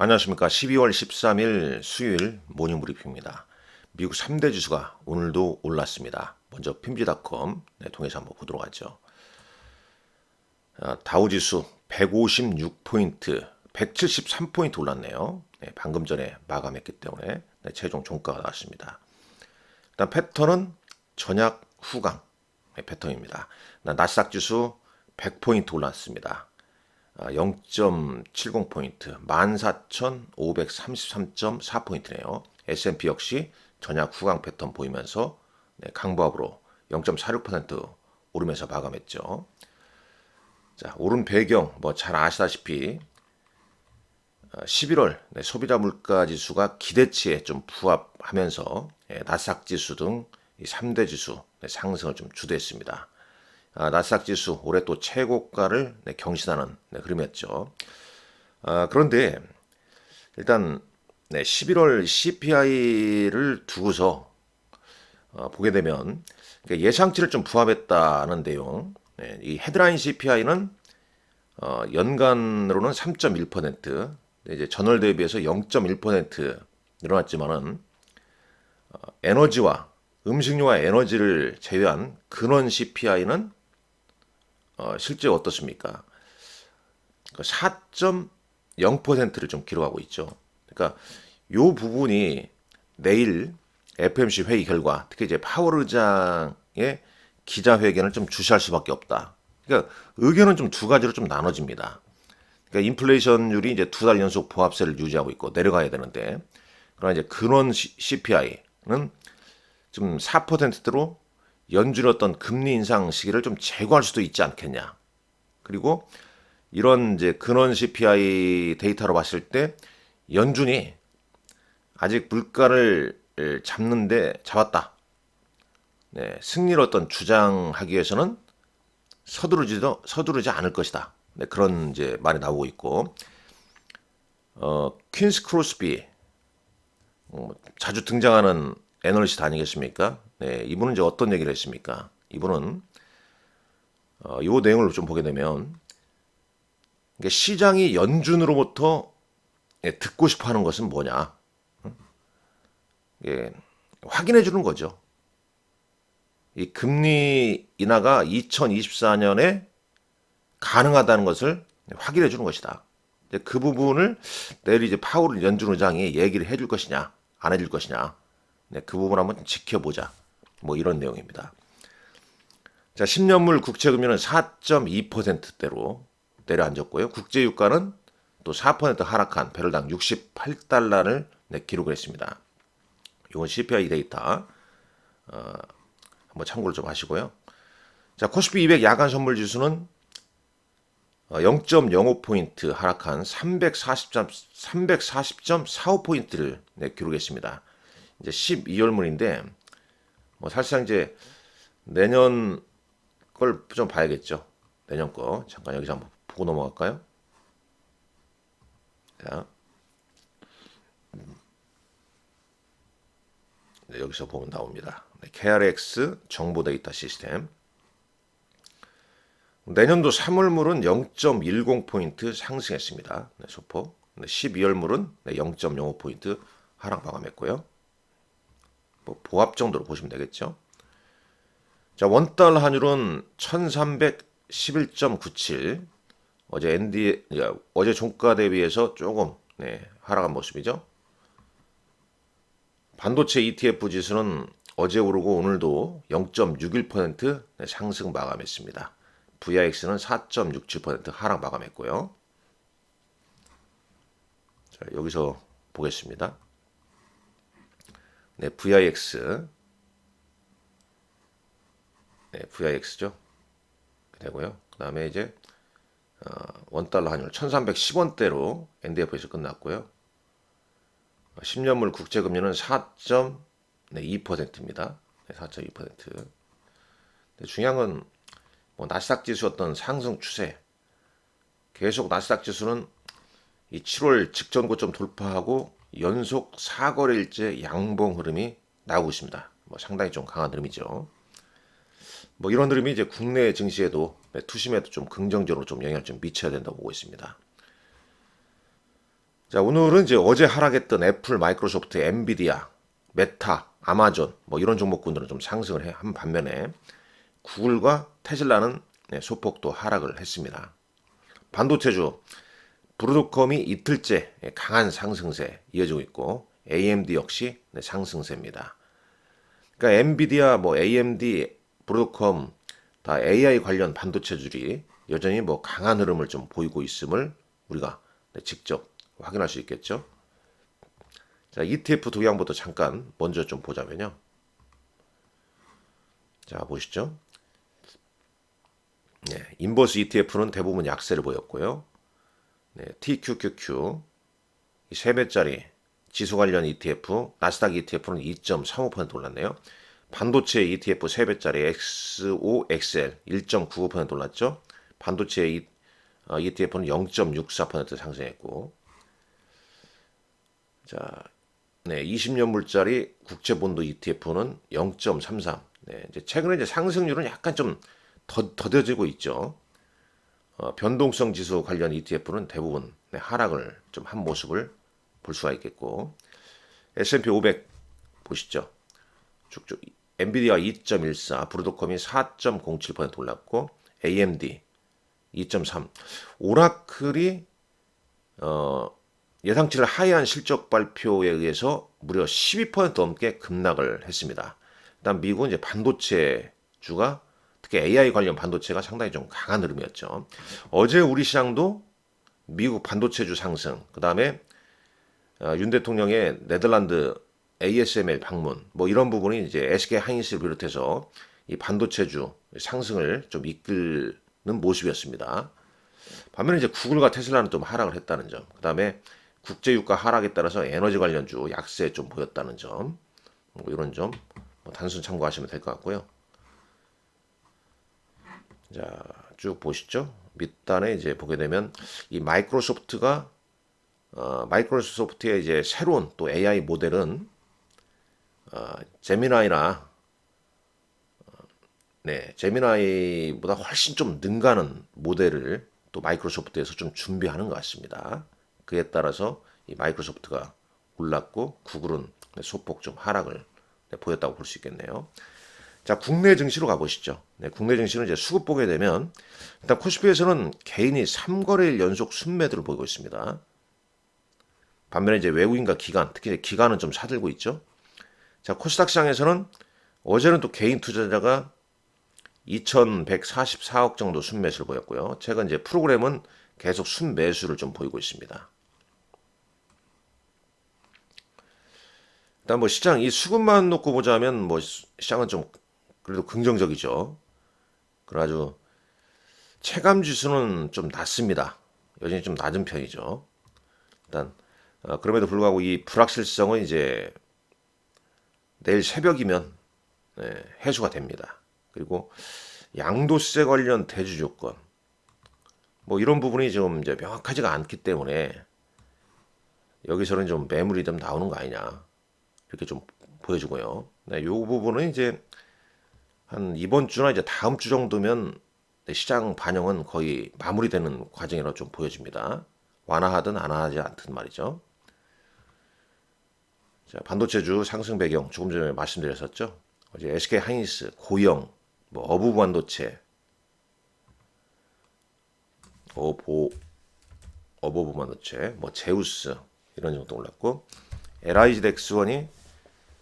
안녕하십니까. 12월 13일 수요일 모닝브리핑입니다. 미국 3대 지수가 오늘도 올랐습니다. 먼저 핀지닷컴 통해서 한번 보도록 하죠. 다우지수 156포인트, 173포인트 올랐네요. 방금 전에 마감했기 때문에 최종 종가가 나왔습니다. 일단 패턴은 전약 후강 패턴입니다. 나스닥 지수 100포인트 올랐습니다. 0.70포인트, 14,533.4포인트네요. S&P 역시 전약 후강 패턴 보이면서 강보합으로 0.46% 오르면서 마감했죠. 자, 오른 배경 잘 아시다시피 11월 소비자 물가 지수가 기대치에 좀 부합하면서 나스닥 지수 등 3대 지수 상승을 좀 주도했습니다. 나스닥 지수 올해 또 최고가를 경신하는 흐름이었죠. 그런데 일단 11월 CPI를 두고서 보게 되면 예상치를 좀 부합했다는 내용. 이 헤드라인 CPI는 연간으로는 3.1%, 이제 전월 대비해서 0.1% 늘어났지만은 에너지와 음식료와 에너지를 제외한 근원 CPI는 실제 어떻습니까? 4.0%를 좀 기록하고 있죠. 그러니까 이 부분이 내일 FOMC 회의 결과, 특히 이제 파월 의장의 기자회견을 좀 주시할 수밖에 없다. 그러니까 의견은 좀 두 가지로 좀 나눠집니다. 그러니까 인플레이션율이 이제 두 달 연속 보합세를 유지하고 있고 내려가야 되는데, 그러나 이제 근원 CPI는 좀 4%대로 연준의 어떤 금리 인상 시기를 좀 제고할 수도 있지 않겠냐. 그리고 이런 이제 근원 CPI 데이터로 봤을 때 연준이 아직 물가를 잡았다. 승리를 어떤 주장하기 위해서는 서두르지 않을 것이다. 그런 이제 말이 나오고 있고, 퀸스 크로스비 자주 등장하는 애널리스트 아니겠습니까? 이분은 이제 어떤 얘기를 했습니까? 이분은 이 내용을 좀 보게 되면 시장이 연준으로부터 듣고 싶어하는 것은 뭐냐? 확인해 주는 거죠. 이 금리 인하가 2024년에 가능하다는 것을 확인해 주는 것이다. 그 부분을 내일 이제 파월 연준 의장이 얘기를 해줄 것이냐, 안 해줄 것이냐, 그 부분 한번 지켜보자. 이런 내용입니다. 자, 10년물 국채금리는 4.2%대로 내려앉았고요. 국제유가는 또 4% 하락한 배럴당 68달러를 기록을 했습니다. 이건 CPI 데이터 한번 참고를 좀 하시고요. 자, 코스피 200 야간 선물 지수는 0.05포인트 하락한 340.45포인트를 기록했습니다. 이제 12월물인데 사실상 이제 내년 걸 좀 봐야겠죠. 내년 거 잠깐 여기서 한번 보고 넘어갈까요? 자, 여기서 보면 나옵니다. KRX 정보 데이터 시스템. 내년도 3월물은 0.10포인트 상승했습니다. 소폭. 12월물은 0.05포인트 하락 마감했고요. 보합 정도로 보시면 되겠죠. 자, 원달러 환율은 1311.97. 어제 종가 대비해서 조금 하락한 모습이죠. 반도체 ETF 지수는 어제 오르고 오늘도 0.61% 상승 마감했습니다. VIX는 4.67% 하락 마감했고요. 자, 여기서 보겠습니다. VIX. VIX죠. 되고요. 그 다음에 이제 원달러 환율 1310원대로 NDF에서 끝났고요. 10년물 국제금리는 4.2%입니다. 4.2%. 중요한 건 나스닥 지수 어떤 상승 추세. 계속 나스닥 지수는 이 7월 직전 고점 돌파하고 연속 4거래일째 양봉 흐름이 나오고 있습니다. 상당히 좀 강한 흐름이죠. 이런 흐름이 이제 국내 증시에도 투심에도 좀 긍정적으로 좀 영향을 좀 미쳐야 된다고 보고 있습니다. 자, 오늘은 이제 어제 하락했던 애플, 마이크로소프트, 엔비디아, 메타, 아마존 뭐 이런 종목군들은 좀 상승을 한 반면에 구글과 테슬라는 소폭 또 하락을 했습니다. 반도체주 브로드컴이 이틀째 강한 상승세 이어지고 있고 AMD 역시 상승세입니다. 그러니까 엔비디아, 뭐 AMD, 브로드컴 다 AI 관련 반도체들이 여전히 뭐 강한 흐름을 좀 보이고 있음을 우리가 직접 확인할 수 있겠죠. 자, ETF 도형부터 잠깐 먼저 좀 보자면요. 자, 보시죠. 네, 인버스 ETF는 대부분 약세를 보였고요. 네, TQQQ 이 3배짜리 지수 관련 ETF, 나스닥 ETF는 2.35% 올랐네요. 반도체 ETF 3배짜리 XOXL 1.95% 올랐죠. 반도체 ETF는 0.64% 상승했고, 자, 네, 20년 물짜리 국제본도 ETF는 0.33. 네, 이제 최근에 이제 상승률은 약간 좀 더뎌지고 있죠. 변동성 지수 관련 ETF는 대부분 하락을 좀 한 모습을 볼 수가 있겠고, S&P 500 보시죠. 쭉쭉 엔비디아 2.14, 브로드컴이 4.07% 올랐고, AMD 2.3. 오라클이 예상치를 하회한 실적 발표에 의해서 무려 12% 넘게 급락을 했습니다. 일단 미국은 이제 반도체주가 특히 AI 관련 반도체가 상당히 좀 강한 흐름이었죠. 어제 우리 시장도 미국 반도체주 상승, 그 다음에 윤 대통령의 네덜란드 ASML 방문, 뭐 이런 부분이 이제 SK 하이닉스를 비롯해서 이 반도체주 상승을 좀 이끌는 모습이었습니다. 반면에 이제 구글과 테슬라는 좀 하락을 했다는 점, 그 다음에 국제유가 하락에 따라서 에너지 관련주 약세 좀 보였다는 점, 뭐 이런 점 단순 참고하시면 될 것 같고요. 자, 쭉 보시죠. 밑단에 이제 보게 되면 이 마이크로소프트의 이제 새로운 또 AI 모델은 제미나이나 제미나이보다 훨씬 좀 능가하는 모델을 또 마이크로소프트에서 좀 준비하는 것 같습니다. 그에 따라서 이 마이크로소프트가 올랐고 구글은 소폭 좀 하락을 보였다고 볼 수 있겠네요. 자, 국내 증시로 가보시죠. 네, 국내 증시는 이제 수급 보게 되면 일단 코스피에서는 개인이 3거래일 연속 순매도를 보이고 있습니다. 반면에 이제 외국인과 기관, 특히 기관은 좀 사들고 있죠. 자, 코스닥 시장에서는 어제는 또 개인 투자자가 2,144억 정도 순매수를 보였고요. 최근 이제 프로그램은 계속 순매수를 좀 보이고 있습니다. 일단 뭐 시장 이 수급만 놓고 보자면 뭐 시장은 좀 그래도 긍정적이죠. 그래가지고 체감 지수는 좀 낮습니다. 여전히 좀 낮은 편이죠. 일단 그럼에도 불구하고 이 불확실성은 이제 내일 새벽이면 해소가 됩니다. 그리고 양도세 관련 대주 조건 뭐 이런 부분이 좀 이제 명확하지가 않기 때문에 여기서는 좀 매물이 좀 나오는 거 아니냐 이렇게 좀 보여주고요. 네, 요 부분은 이제 한 이번 주나 이제 다음 주 정도면 시장 반영은 거의 마무리되는 과정이라고 좀 보여집니다. 완화하든 안 하지 않든 말이죠. 자, 반도체주 상승 배경 조금 전에 말씀드렸었죠. 어제 SK 하이닉스, 고영, 뭐 어부 반도체, 어보 어버브 반도체, 뭐 제우스 이런 정도 올랐고 LIG 덱스원이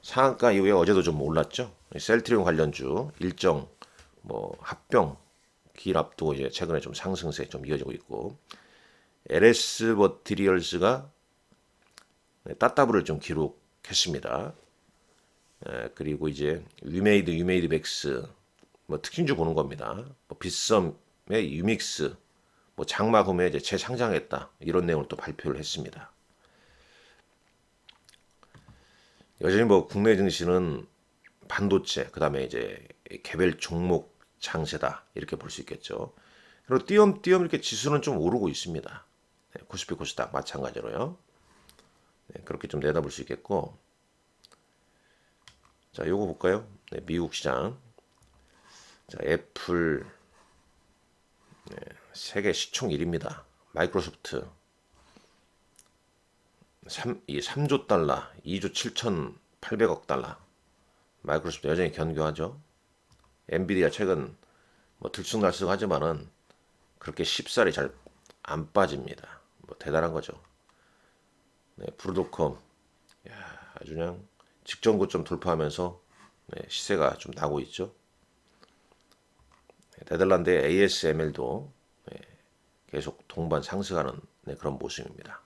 상한가 이후에 어제도 좀 올랐죠. 셀트리온 관련주 일정 뭐 합병 기일 앞두고 이제 최근에 좀 상승세 좀 이어지고 있고 LS 머티리얼스가 따따블을 좀 기록했습니다. 그리고 이제 위메이드 맥스 뭐 특징주 보는 겁니다. 뭐 빗썸의 유믹스 뭐 장마 구매 이제 재상장했다 이런 내용을 또 발표를 했습니다. 여전히 뭐 국내 증시는 반도체 그다음에 이제 개별 종목 장세다 이렇게 볼 수 있겠죠. 그리고 띄엄띄엄 이렇게 지수는 좀 오르고 있습니다. 코스피 코스닥 마찬가지로요. 그렇게 좀 내다볼 수 있겠고 자 요거 볼까요? 미국 시장 자 애플 세계 시총 1위입니다. 마이크로소프트 이 3조 달러, 2조 7,800억 달러. 마이크로소프트 여전히 견고하죠. 엔비디아 최근 뭐 들쑥날쑥하지만은 그렇게 쉽사리 잘 안 빠집니다. 뭐 대단한 거죠. 네, 브루드콤 아주 그냥 직전 고점 돌파하면서 네, 시세가 좀 나고 있죠. 네덜란드의 ASML도 네, 계속 동반 상승하는 네, 그런 모습입니다.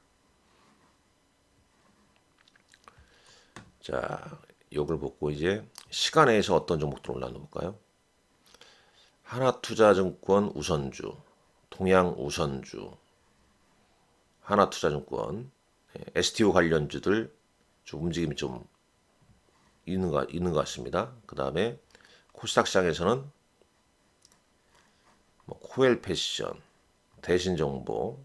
자, 이걸 보고 이제 시간에서 어떤 종목들 올라오나 볼까요? 하나투자증권 우선주, 동양우선주, 하나투자증권, STO 관련주들 좀 움직임이 좀 있는 것 같습니다. 그 다음에 코스닥 시장에서는 뭐 코엘 패션, 대신정보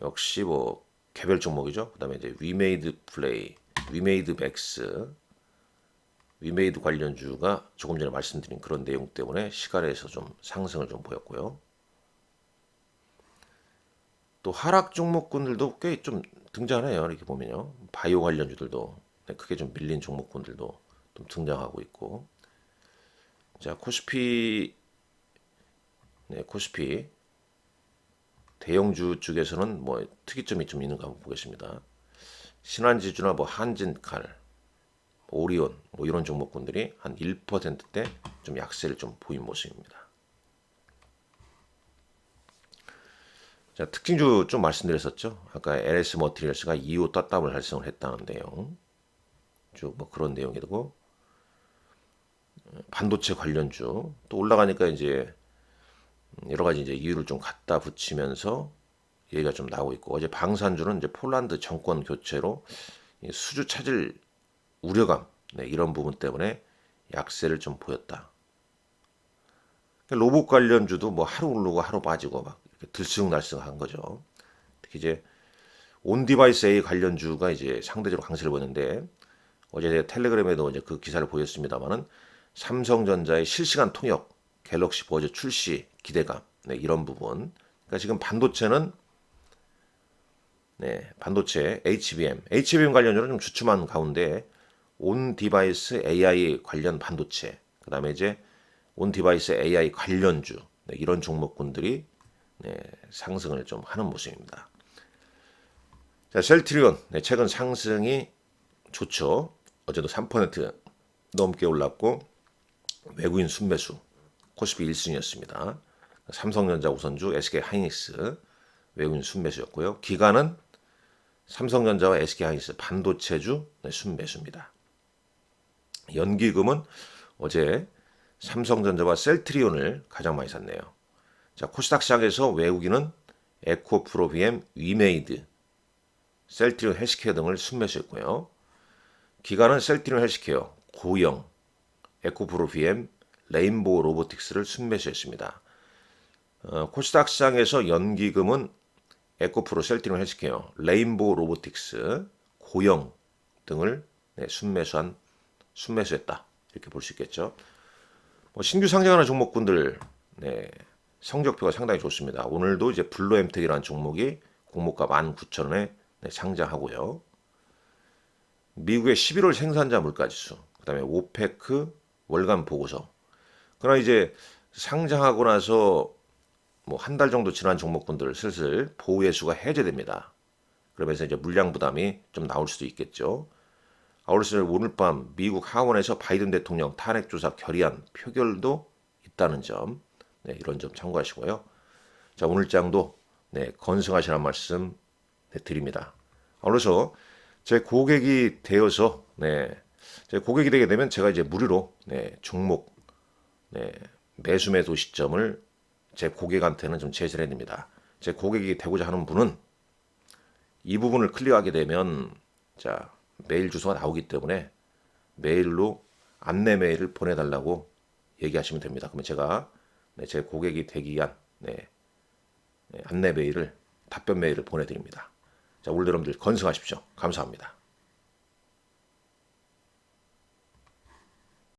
역시 뭐 개별 종목이죠. 그 다음에 이제 위메이드 플레이, 위메이드 맥스, 위메이드 관련주가 조금 전에 말씀드린 그런 내용 때문에 시가에서 좀 상승을 좀 보였고요. 또 하락 종목군들도 꽤 좀 등장해요. 이렇게 보면요. 바이오 관련주들도 크게 좀 밀린 종목군들도 좀 등장하고 있고. 자, 코스피 대형주 쪽에서는 뭐 특이점이 좀 있는가 한번 보겠습니다. 신한지주나 뭐 한진칼, 오리온 뭐 이런 종목군들이 한 1%대 좀 약세를 좀 보인 모습입니다. 자, 특징주 좀 말씀드렸었죠. 아까 LS 머티리얼스가 2호 떴담을 달성을 했다는 내용. 쭉 뭐 그런 내용이고, 반도체 관련주 또 올라가니까 이제 여러 가지 이제 이유를 좀 갖다 붙이면서 얘기가 좀 나오고 있고, 어제 방산주는 이제 폴란드 정권 교체로 수주 차질 우려감 네, 이런 부분 때문에 약세를 좀 보였다. 로봇 관련주도 뭐 하루 오르고 하루 빠지고 막 이렇게 들쑥날쑥한 거죠. 특히 이제 온디바이스 A 관련주가 이제 상대적으로 강세를 보였는데 어제 텔레그램에도 이제 그 기사를 보였습니다만은 삼성전자의 실시간 통역 갤럭시 버즈 출시 기대감 네, 이런 부분. 그러니까 지금 반도체는 네, 반도체 HBM 관련주는 좀 주춤한 가운데 온 디바이스 AI 관련 반도체, 그다음에 이제 온 디바이스 AI 관련주 네, 이런 종목군들이 네, 상승을 좀 하는 모습입니다. 자, 셀트리온 네, 최근 상승이 좋죠. 어제도 3% 넘게 올랐고 외국인 순매수 코스피 1순위였습니다. 삼성전자 우선주, SK하이닉스 외국인 순매수였고요. 기관은 삼성전자와 SK하이닉스 반도체주 네, 순매수입니다. 연기금은 어제 삼성전자와 셀트리온을 가장 많이 샀네요. 자, 코스닥 시장에서 외국인은 에코프로비엠, 위메이드, 셀트리온 헬스케어 등을 순매수했고요. 기관은 셀트리온 헬스케어, 고영, 에코프로비엠, 레인보우 로보틱스를 순매수했습니다. 코스닥 시장에서 연기금은 에코프로, 셀트리온 헬스케어, 레인보우 로보틱스, 고영 등을 네, 순매수했다. 이렇게 볼 수 있겠죠. 뭐 신규 상장하는 종목군들 네, 성적표가 상당히 좋습니다. 오늘도 이제 블루엠텍이라는 종목이 공모가 19,000원에 네, 상장하고요. 미국의 11월 생산자 물가지수, 그다음에 오페크 월간 보고서. 그러나 이제 상장하고 나서 뭐 한 달 정도 지난 종목군들 슬슬 보호예수가 해제됩니다. 그러면서 이제 물량 부담이 좀 나올 수도 있겠죠. 아울러서 오늘 밤 미국 하원에서 바이든 대통령 탄핵 조사 결의안 표결도 있다는 점, 네, 이런 점 참고하시고요. 자, 오늘 장도 네, 건승하시라는 말씀 네, 드립니다. 아울러서 제 고객이 되어서 제 고객이 되게 되면 제가 이제 무료로 종목 매수 매도 시점을 제 고객한테는 좀 제시를 해드립니다. 제 고객이 되고자 하는 분은 이 부분을 클릭하게 되면 자 메일 주소가 나오기 때문에 메일로 안내 메일을 보내달라고 얘기하시면 됩니다. 그러면 제가 제 고객이 되기 위한 안내 메일을 답변 메일을 보내드립니다. 자, 오늘 여러분들 건승하십시오. 감사합니다.